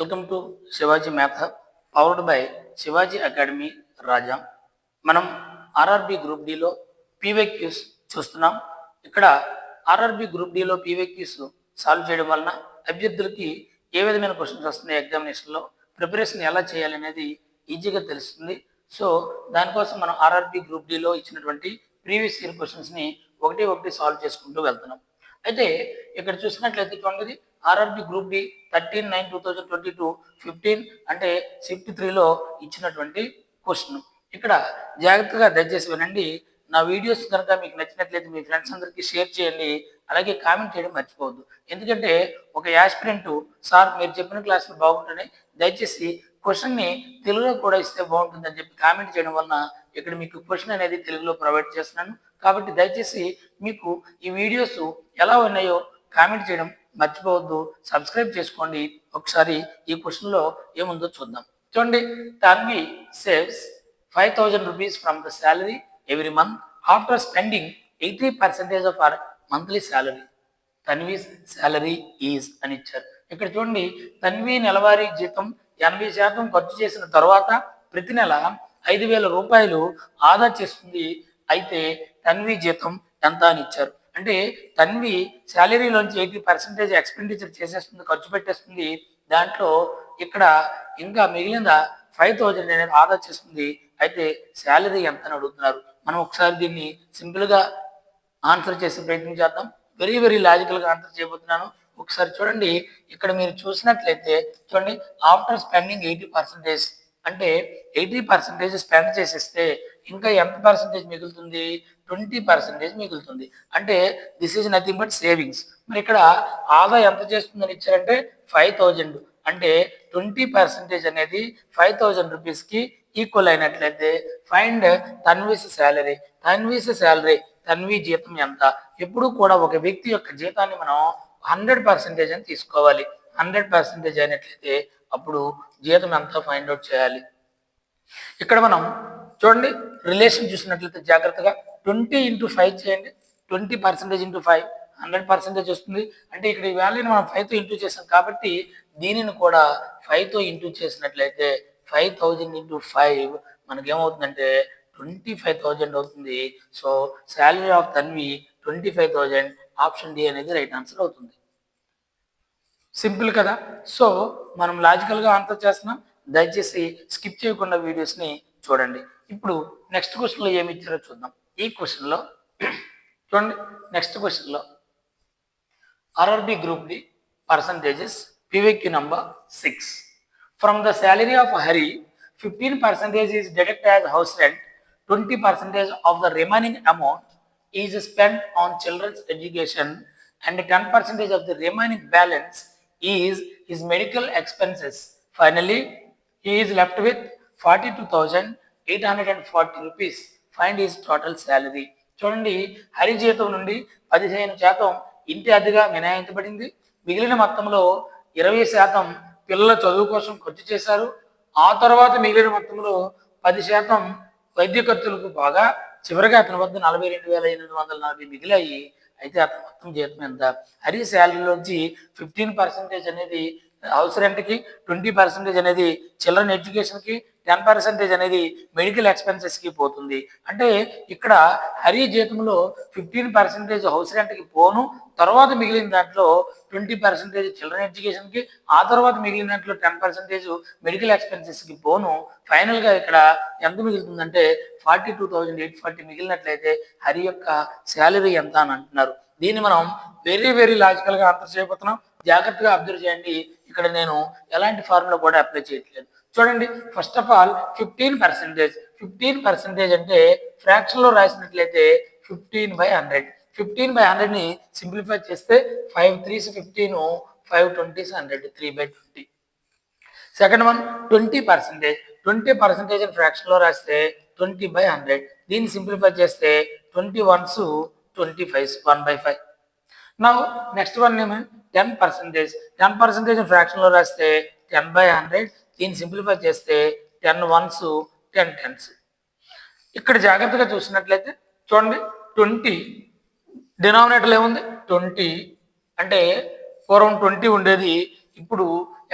Welcome to Shivaji math hub powered by Shivaji academy Raja. మనం RRB group డిలో PYQs చూస్తున్నాం. ఇక్కడ ఆర్ఆర్బి గ్రూప్ డిలో పీవైక్యూస్ సాల్వ్ చేయడం వలన అభ్యర్థులకి ఏ విధమైన క్వశ్చన్స్ వస్తున్నాయి, ఎగ్జామినేషన్లో ప్రిపరేషన్ ఎలా చేయాలి అనేది ఈజీగా తెలుస్తుంది. సో దానికోసం మనం ఆర్ఆర్బి గ్రూప్ డిలో ఇచ్చినటువంటి ప్రీవియస్ ఇయర్ క్వశ్చన్స్ని ఒకటి ఒకటి సాల్వ్ చేసుకుంటూ వెళ్తున్నాం. అయితే ఇక్కడ చూసినట్లయితే చూడండి, ఆర్ఆర్బి గ్రూప్ డి 13/9/2022 15 అంటే షిఫ్ట్ 3లో ఇచ్చినటువంటి క్వశ్చన్. ఇక్కడ జాగ్రత్తగా దయచేసి వినండి. నా వీడియోస్ కనుక మీకు నచ్చినట్లయితే మీ ఫ్రెండ్స్ అందరికీ షేర్ చేయండి, అలాగే కామెంట్ చేయడం మర్చిపోవద్దు. ఎందుకంటే ఒక యాస్పిరెంట్ సార్ మీరు చెప్పిన క్లాసులు బాగుంటుంది, దయచేసి క్వశ్చన్ని తెలుగులో కూడా ఇస్తే బాగుంటుందని చెప్పి కామెంట్ చేయడం వలన ఇక్కడ మీకు క్వశ్చన్ అనేది తెలుగులో ప్రొవైడ్ చేస్తున్నాను. కాబట్టి దయచేసి మీకు ఈ వీడియోస్ ఎలా ఉన్నాయో కామెంట్ చేయడం మర్చిపోవద్దు. సబ్స్క్రైబ్ చేసుకోండి. ఒకసారి ఈ క్వశ్చన్లో ఏముందో చూద్దాం. చూడండి, Tanvi saves 5,000 rupees from the salary every month after spending 80% of our monthly salary. Tanvi salary is అని ఇచ్చారు. ఇక్కడ చూడండి, తన్వి నెలవారీ జీతం 80% ఖర్చు చేసిన తర్వాత ప్రతి నెల 5,000 రూపాయలు ఆదా చేస్తుంది. అయితే తన్వి జీతం ఎంత అని ఇచ్చారు. అంటే తన్వి శాలరీలోంచి 80% ఎక్స్పెండిచర్ చేసేస్తుంది, ఖర్చు పెట్టేస్తుంది. దాంట్లో ఇక్కడ ఇంకా మిగిలిన 5,000 అనేది ఆదా చేస్తుంది. అయితే శాలరీ ఎంత అని అడుగుతున్నారు. మనం ఒకసారి దీన్ని సింపుల్గా ఆన్సర్ చేసే ప్రయత్నం చేద్దాం. వెరీ లాజికల్గా ఆన్సర్ చేయబోతున్నాను. ఒకసారి చూడండి, ఇక్కడ మీరు చూసినట్లయితే చూడండి, ఆఫ్టర్ స్పెండింగ్ 80% అంటే 80% స్పెండ్ చేసేస్తే ఇంకా ఎంత పర్సెంటేజ్ మిగులుతుంది? 20% మిగులుతుంది. అంటే this is nothing but savings. మరి ఇక్కడ ఆదా ఎంత చేస్తుందని ఇచ్చారంటే 5,000. అంటే 20% అనేది 5,000 రూపీస్కి ఈక్వల్ అయినట్లయితే ఫైండ్ తన్వీస్ శాలరీ. తన్వి జీతం ఎంత? ఎప్పుడు కూడా ఒక వ్యక్తి యొక్క జీతాన్ని మనం 100% అని తీసుకోవాలి. 100% అయినట్లయితే అప్పుడు జీతం ఎంత ఫైండ్ అవుట్ చేయాలి. ఇక్కడ మనం చూడండి, రిలేషన్ చూసినట్లయితే జాగ్రత్తగా 20 × 5 చేయండి. 20% × 5 100% వస్తుంది. అంటే ఇక్కడ ఈ వాల్యూని మనం 5తో ఇంటూ చేసాం కాబట్టి దీనిని కూడా 5తో ఇంటూ చేసినట్లయితే 5,000 × 5 మనకేమవుతుందంటే 25,000 అవుతుంది. So salary of Tanvi 25,000. Option D అనేది రైట్ ఆన్సర్ అవుతుంది. సింపుల్ కదా. సో మనం లాజికల్గా ఆన్సర్ చేస్తున్నాం. దయచేసి స్కిప్ చేయకుండా వీడియోస్ని చూడండి. ఇప్పుడు నెక్స్ట్ క్వశ్చన్లో ఏమి ఇచ్చారో చూద్దాం. ఈ క్వశ్చన్లో చూడండి, నెక్స్ట్ క్వశ్చన్లో RRB group D percentages PVQ number 6. From the salary of Hari, 15% is deducted as house rent, 20% of the remaining amount is spent on children's education, and 10% of the remaining balance is his medical expenses. Finally, he is left with 42,840 rupees. Find his total salary. చూడండి, హరి జీతం నుండి 15% ఇంటి అద్దెగా మినహాయించబడింది. మిగిలిన మొత్తంలో 20% పిల్లల చదువు కోసం ఖర్చు చేశారు. ఆ తర్వాత మిగిలిన మొత్తంలో 10% వైద్య ఖర్చులకు బాగా చివరిగా అతని వద్ద 42,840 మిగిలాయి. అయితే అతని మొత్తం జీతం ఎంత? హరి శాలరీలోంచి 15% అనేది హౌస్ రెంట్కి, 20% అనేది చిల్డ్రన్ ఎడ్యుకేషన్కి, 10% అనేది మెడికల్ ఎక్స్పెన్సెస్కి పోతుంది. అంటే ఇక్కడ హరి జీతంలో 15% హౌస్ రెంట్కి పోను, తర్వాత మిగిలిన దాంట్లో 20% చిల్డ్రన్ ఎడ్యుకేషన్కి, ఆ తర్వాత మిగిలిన దాంట్లో 10% మెడికల్ ఎక్స్పెన్సెస్కి పోను. ఫైనల్గా ఇక్కడ ఎంత మిగులుతుందంటే 42,840 మిగిలినట్లయితే హరి యొక్క శాలరీ ఎంత అని అంటున్నారు. దీన్ని మనం వెరీ లాజికల్గా ఆన్సర్ చేయబోతున్నాం. జాగ్రత్తగా అబ్జర్వ్ చేయండి. ఇక్కడ నేను ఎలాంటి ఫార్ములా కూడా అప్లై చేయట్లేదు. చూడండి, ఫస్ట్ ఆఫ్ ఆల్ 15% అంటే ఫ్రాక్షన్లో రాసినట్లయితే 15/100. 15/100ని సింప్లిఫై చేస్తే 5 3s 15, 5 20s 100, 3/20. Second one 20%. 20% ఫ్రాక్షన్లో రాస్తే 20/100. దీన్ని సింప్లిఫై చేస్తే 21s 25s 1/5. Now next one ఏమో 10%. 10% ఫ్రాక్షన్లో రాస్తే 10/100. దీన్ని సింప్లిఫై చేస్తే 10 1s 10 10s. ఇక్కడ జాగ్రత్తగా చూసినట్లయితే చూడండి, 20 డినామినేటర్లో ఏముంది? 20 అంటే పూర్వం 20 ఉండేది, ఇప్పుడు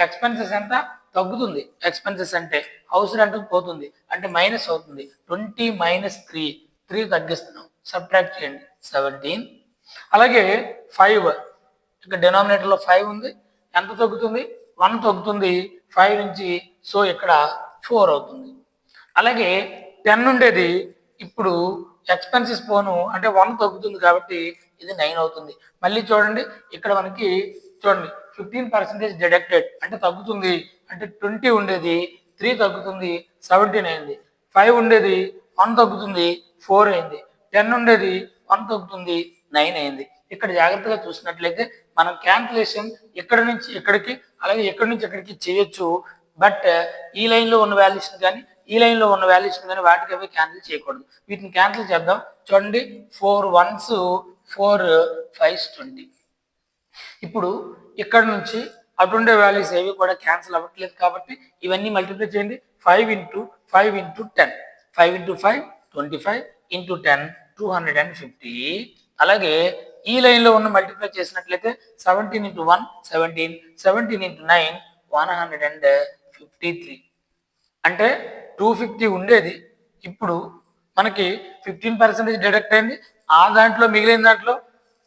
ఎక్స్పెన్సెస్ ఎంత తగ్గుతుంది. ఎక్స్పెన్సెస్ అంటే హౌస్ రెంట్ పోతుంది అంటే మైనస్ అవుతుంది. 20 - 3 తగ్గిస్తున్నాం. సబ్ట్రాక్ట్ చేయండి 17. అలాగే 5 ఇక్కడ డినామినేటర్లో 5 ఉంది. ఎంత తగ్గుతుంది? 1 తగ్గుతుంది 5 నుంచి. సో ఇక్కడ 4 అవుతుంది. అలాగే 10 ఉండేది ఇప్పుడు ఎక్స్పెన్సెస్ పోను అంటే 1 తగ్గుతుంది కాబట్టి ఇది 9 అవుతుంది. మళ్ళీ చూడండి ఇక్కడ మనకి చూడండి 15% డిడక్టెడ్ అంటే తగ్గుతుంది. అంటే 20 ఉండేది 3 తగ్గుతుంది 17 అయింది. 5 ఉండేది 1 తగ్గుతుంది 4 అయింది. 10 ఉండేది 1 తగ్గుతుంది 9 అయింది. ఇక్కడ జాగ్రత్తగా చూసినట్లయితే మనం క్యాల్కులేషన్ ఇక్కడ నుంచి ఇక్కడికి అలాగే ఎక్కడి నుంచి ఎక్కడికి చేయొచ్చు. బట్ ఈ లైన్లో ఉన్న వాల్యూస్ కానీ ఈ లైన్లో ఉన్న వాల్యూస్ కానీ వాటికి అవి క్యాన్సిల్ చేయకూడదు. వీటిని క్యాన్సిల్ చేద్దాం. చూడండి 4 1s 4 5s 20. ఇప్పుడు ఇక్కడ నుంచి అటుండే వాల్యూస్ ఏవి కూడా క్యాన్సిల్ అవ్వట్లేదు కాబట్టి ఇవన్నీ మల్టిప్లై చేయండి. 5 × 5 × 10 5 × 5 25 × 10 250. అలాగే ఈ లైన్లో ఉన్న మల్టిప్లై చేసినట్లయితే 17 × 1 17 17 × 9 153. అంటే 250 ఉండేది ఇప్పుడు మనకి 15% డిడక్ట్ అయింది. ఆ దాంట్లో మిగిలిన దాంట్లో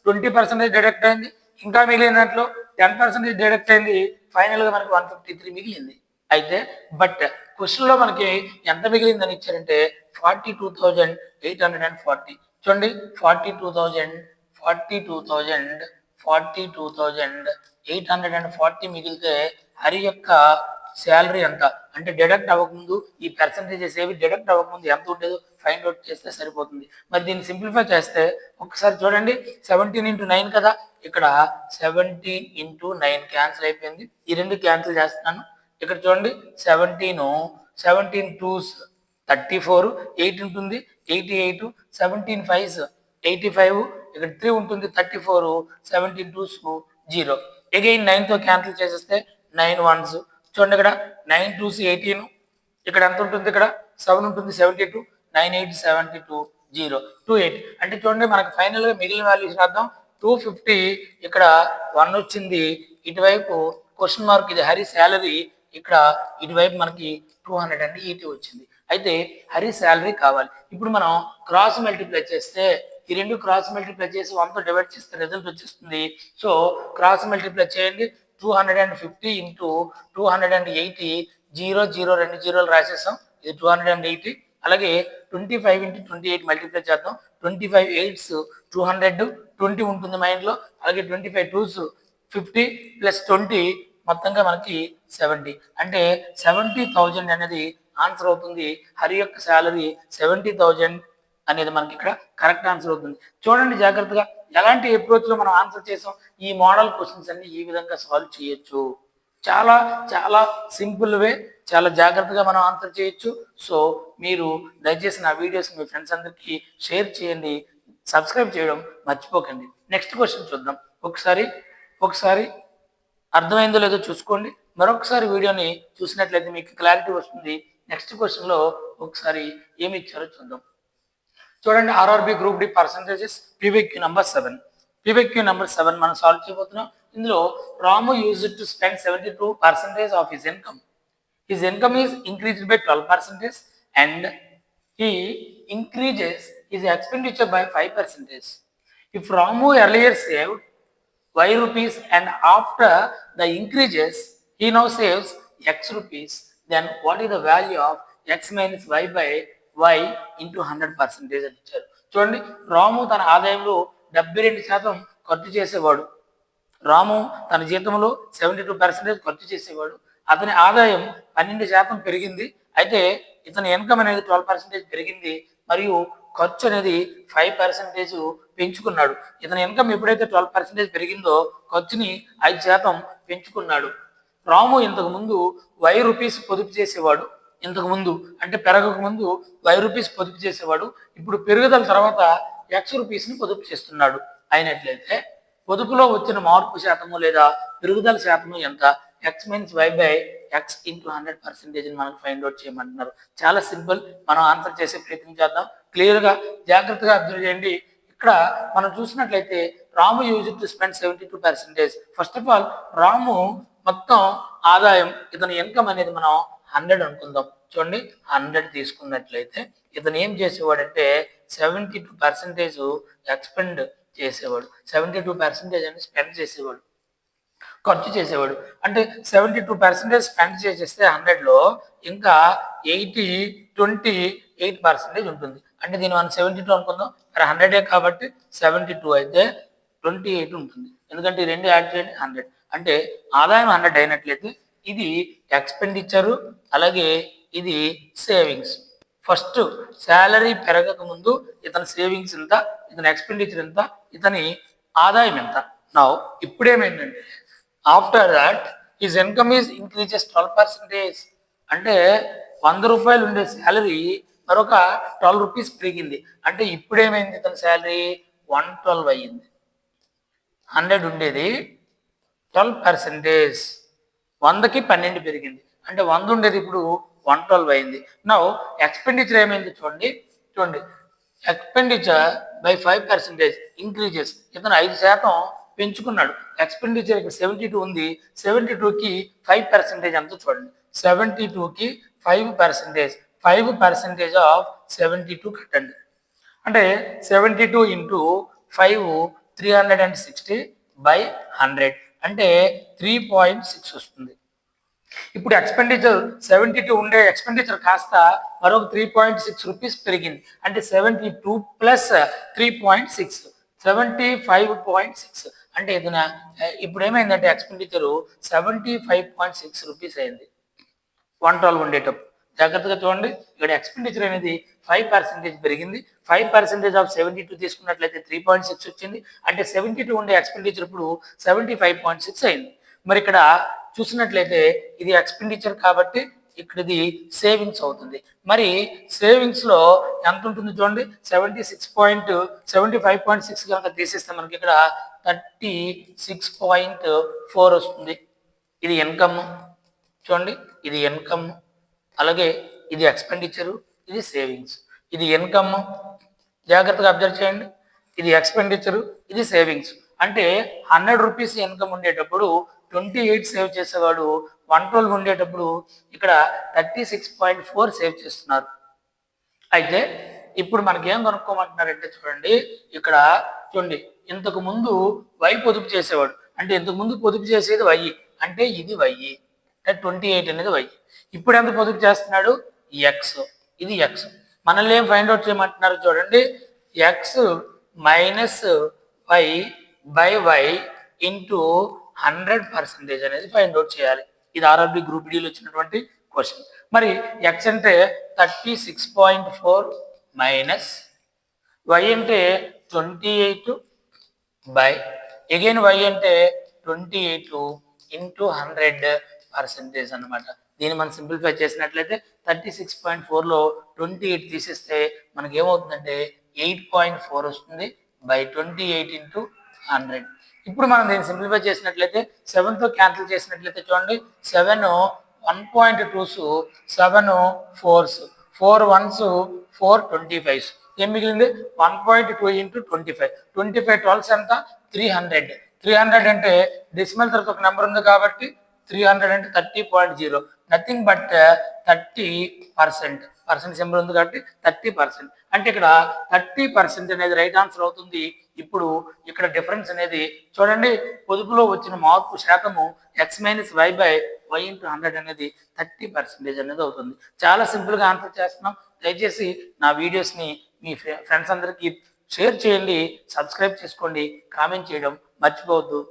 20% డిడక్ట్ అయింది. ఇంకా మిగిలిన దాంట్లో 10% డిడక్ట్ అయింది. ఫైనల్గా మనకి 153 మిగిలింది. అయితే బట్ క్వశ్చన్లో మనకి ఎంత మిగిలిందని ఇచ్చారంటే 42,840. చూడండి 42,840 మిగిలితే హరి యొక్క శాలరీ ఎంత అంటే డిడక్ట్ అవ్వకముందు ఈ పర్సంటేజెస్ ఏవి డిడక్ట్ అవ్వకముందు ఎంత ఉండేదో ఫైండ్ అవుట్ చేస్తే సరిపోతుంది. మరి దీన్ని సింప్లిఫై చేస్తే ఒకసారి చూడండి 17 × 9 కదా, ఇక్కడ 17 × 9 క్యాన్సిల్ అయిపోయింది. ఈ రెండు క్యాన్సిల్ చేస్తున్నాను. ఇక్కడ చూడండి 17 2s 34 8 ఉంటుంది 88 17 5s 85 ఇక్కడ 3 ఉంటుంది 34 17 2s 0 అగైన్ 9తో క్యాన్సిల్ చేసేస్తే 9 1s చూడండి ఇక్కడ 9 2s 18 ఇక్కడ ఎంత ఉంటుంది ఇక్కడ 7 ఉంటుంది 72 9 8 72 0 28 అంటే చూడండి మనకి ఫైనల్గా మిగిలిన వాల్యూస్ రాద్దాం. 250 ఇక్కడ 1 వచ్చింది ఇటువైపు క్వశ్చన్ మార్క్ ఇది హరి శాలరీ ఇక్కడ ఇటువైపు మనకి 280 వచ్చింది. అయితే హరి శాలరీ కావాలి. ఇప్పుడు మనం క్రాస్ మల్టిప్లై చేస్తే ఈ రెండు క్రాస్ మల్టిప్లై చేసి 1తో డివైడ్ చేస్తే రిజల్ట్ వచ్చేస్తుంది. సో క్రాస్ మల్టిప్లై చేయండి. 250 × 280 0 0 2 0 రాసేసాం. ఇది 280. అలాగే 25 × 28 మల్టిప్లై చేద్దాం. 25 8s 200 20 ఉంటుంది మైండ్లో. అలాగే 25 2s 50 + 20 మొత్తంగా మనకి 70 అంటే 70,000 అనేది ఆన్సర్ అవుతుంది. హరి యొక్క శాలరీ 70,000 అనేది మనకి ఇక్కడ కరెక్ట్ ఆన్సర్ అవుతుంది. చూడండి జాగ్రత్తగా ఎలాంటి అప్రోచ్లో మనం ఆన్సర్ చేసాం. ఈ మోడల్ క్వశ్చన్స్ అన్ని ఈ విధంగా సాల్వ్ చేయొచ్చు. చాలా చాలా సింపుల్ వే, చాలా జాగ్రత్తగా మనం ఆన్సర్ చేయొచ్చు. సో మీరు దయచేసి నా వీడియోస్ మీ ఫ్రెండ్స్ అందరికీ షేర్ చేయండి, సబ్స్క్రైబ్ చేయడం మర్చిపోకండి. నెక్స్ట్ క్వశ్చన్ చూద్దాం. ఒకసారి అర్థమైందో లేదో చూసుకోండి. మరొకసారి వీడియోని చూసినట్లయితే మీకు క్లారిటీ వస్తుంది. నెక్స్ట్ క్వశ్చన్లో ఒకసారి ఏమి ఇచ్చారో చూద్దాం. చూడండి RRB group D percentages PYQ number 7. PYQ number 7 మనం సాల్వ్ చేయబోతున్నాం. ఇందులో Ramu used to spend 72% of his income. His income is increased by 12% and he increases his expenditure by 5%. If Ramu earlier saved y rupees and after the increases he now saves x rupees, then what is the value of x minus y by y into 100% అని ఇచ్చారు. చూడండి రాము తన ఆదాయంలో 72% ఖర్చు చేసేవాడు. రాము తన జీతంలో 72% ఖర్చు చేసేవాడు. అతని ఆదాయం 12% పెరిగింది. అయితే ఇతని ఇన్కమ్ అనేది 12% పెరిగింది మరియు ఖర్చు అనేది 5% పెంచుకున్నాడు. ఇతని ఇన్కమ్ ఎప్పుడైతే 12% పెరిగిందో ఖర్చుని 5% పెంచుకున్నాడు. రాము ఇంతకు ముందు y రూపీస్ పొదుపు చేసేవాడు. ఇంతకు ముందు అంటే పెరగక ముందు y రూపీస్ పొదుపు చేసేవాడు. ఇప్పుడు పెరుగుదల తర్వాత x రూపీస్ని పొదుపు చేస్తున్నాడు. అయినట్లయితే పొదుపులో వచ్చిన మార్పు శాతము లేదా పెరుగుదల శాతము ఎంత? x - y by x into 100% మనకు ఫైండ్ అవుట్ చేయమంటున్నారు. చాలా సింపుల్. మనం ఆన్సర్ చేసే ప్రయత్నం చేద్దాం. క్లియర్గా జాగ్రత్తగా అబ్జర్వ్ చేయండి. ఇక్కడ మనం చూసినట్లయితే Ramu used to spend 72%. First of all Ramu మొత్తం ఆదాయం ఇతని ఇన్కమ్ అనేది మనం 100 అనుకుందాం. చూడండి 100 తీసుకున్నట్లయితే ఇతను ఏం చేసేవాడంటే 72% ఎక్స్పెండ్ చేసేవాడు. 72% అని స్పెండ్ చేసేవాడు, ఖర్చు చేసేవాడు. అంటే 72% స్పెండ్ చేసేస్తే 100లో ఇంకా 28% ఉంటుంది. అంటే దీన్ని మనం 72 అనుకుందాం. మరి 100 కాబట్టి 72 అయితే 28 ఉంటుంది. ఎందుకంటే ఈ రెండు యాడ్ చేయండి 100. అంటే ఆదాయం 100 అయినట్లయితే ఇది ఎక్స్పెండిచరు, అలాగే ఇది సేవింగ్స్. ఫస్ట్ శాలరీ పెరగక ముందు ఇతని సేవింగ్స్ ఎంత, ఇతని ఎక్స్పెండిచర్ ఎంత, ఇతని ఆదాయం ఎంత. నా ఇప్పుడేమైందంటే after that his income is increases 12%. అంటే 100 రూపాయలు ఉండే శాలరీ మరొక 12 రూపీస్ పెరిగింది. అంటే ఇప్పుడేమైంది, ఇతని శాలరీ 112 అయ్యింది. 100 ఉండేది 12%, 100కి 12 పెరిగింది. అంటే 100 ఉండేది ఇప్పుడు 112 అయింది. నౌ ఎక్స్పెండిచర్ ఏమైంది చూడండి. Expenditure by 5% increases. ఇతను 5% పెంచుకున్నాడు. ఎక్స్పెండిచర్ ఇక్కడ 72 ఉంది, 72కి 5% అంతా చూడండి. 72కి 5%, 5% ఆఫ్ 72 కట్టండి. అంటే 72 ఇంటూ 5 360 బై 100 అంటే 3.6 వస్తుంది. ఇప్పుడు ఎక్స్పెండిచర్ 72 ఉండే ఎక్స్పెండిచర్ కాస్త మరొక 3.6 రూపీస్ పెరిగింది. అంటే 72 ప్లస్ 3.6 75.6. అంటే ఏదైనా ఇప్పుడు ఏమైందంటే ఎక్స్పెండిచరు 75.6 రూపీస్ అయింది 112 ఉండేటప్పుడు. జాగ్రత్తగా చూడండి, ఇక్కడ ఎక్స్పెండిచర్ అనేది 5% పెరిగింది. 5% ఆఫ్ 72 తీసుకున్నట్లయితే 3.6 వచ్చింది. అంటే 72 ఉండే ఎక్స్పెండిచర్ ఇప్పుడు 75.6 అయింది. మరి ఇక్కడ చూసినట్లయితే ఇది ఎక్స్పెండిచర్ కాబట్టి ఇక్కడ ఇది సేవింగ్స్ అవుతుంది. మరి సేవింగ్స్ లో ఎంత ఉంటుంది చూడండి. 75.6 కనుక తీసేస్తే మనకి ఇక్కడ 36.4 వస్తుంది. ఇది ఇన్కమ్ చూడండి, ఇది ఇన్కమ్, అలాగే ఇది ఎక్స్పెండిచరు, ఇది సేవింగ్స్. ఇది ఇన్కమ్, జాగ్రత్తగా అబ్జర్వ్ చేయండి, ఇది ఎక్స్పెండిచరు, ఇది సేవింగ్స్. అంటే 100 రూపీస్ ఇన్కమ్ ఉండేటప్పుడు 28 సేవ్ చేసేవాడు, 112 ఉండేటప్పుడు ఇక్కడ 36.4 సేవ్ చేస్తున్నారు. అయితే ఇప్పుడు మనకేం కనుక్కోమంటున్నారంటే చూడండి, ఇక్కడ చూడండి ఇంతకు ముందు వై పొదుపు చేసేవాడు. అంటే ఇంతకు ముందు పొదుపు చేసేది వై, అంటే ఇది వై, అంటే 28 అనేది వై. ఇప్పుడు ఎంత పొదుపు చేస్తున్నాడు, ఎక్స్, ఇది ఎక్స్. మనల్ని ఏం ఫైండ్ అవుట్ చేయమంటున్నారు చూడండి, X minus Y by Y into 100% అనేది ఫైండ్ అవుట్ చేయాలి. ఇది ఆర్ఆర్బి గ్రూప్ డిలో వచ్చినటువంటి క్వశ్చన్. మరి ఎక్స్ అంటే 36.4 మైనస్ వై అంటే 28 బై అగైన్ వై అంటే 28 ఇంటూ 100% అనమాట. దీన్ని మనం సింప్లిఫై చేసినట్లయితే 36.4లో 28 తీసేస్తే మనకి ఏమవుతుందంటే 8.4 వస్తుంది బై 28 ఇంటూ 100. ఇప్పుడు మనం దీన్ని సింప్లిఫై చేసినట్లయితే 7తో క్యాన్సిల్ చేసినట్లయితే చూడండి, 7 1.2s, 7 4s, 4 1s, 4 25s. ఏం మిగిలింది 1.2 ఇంటూ 25, 25 12s ఎంత 300. 300 అంటే డెసిమల్ తర్వాత ఒక నెంబర్ ఉంది కాబట్టి 300 అంటే 30.0, నథింగ్ బట్ 30%. పర్సెంట్ సింబల్ ఉంది కాబట్టి 30%. అంటే ఇక్కడ 30% అనేది రైట్ ఆన్సర్ అవుతుంది. ఇప్పుడు ఇక్కడ డిఫరెన్స్ అనేది చూడండి, పొదుపులో వచ్చిన మార్పు శాతము X minus Y by Y into 100 అనేది 30% అనేది అవుతుంది. చాలా సింపుల్గా ఆన్సర్ చేస్తున్నాం. దయచేసి నా వీడియోస్ని మీ ఫ్రెండ్స్ అందరికీ షేర్ చేయండి, సబ్స్క్రైబ్ చేసుకోండి, కామెంట్ చేయడం మర్చిపోవద్దు.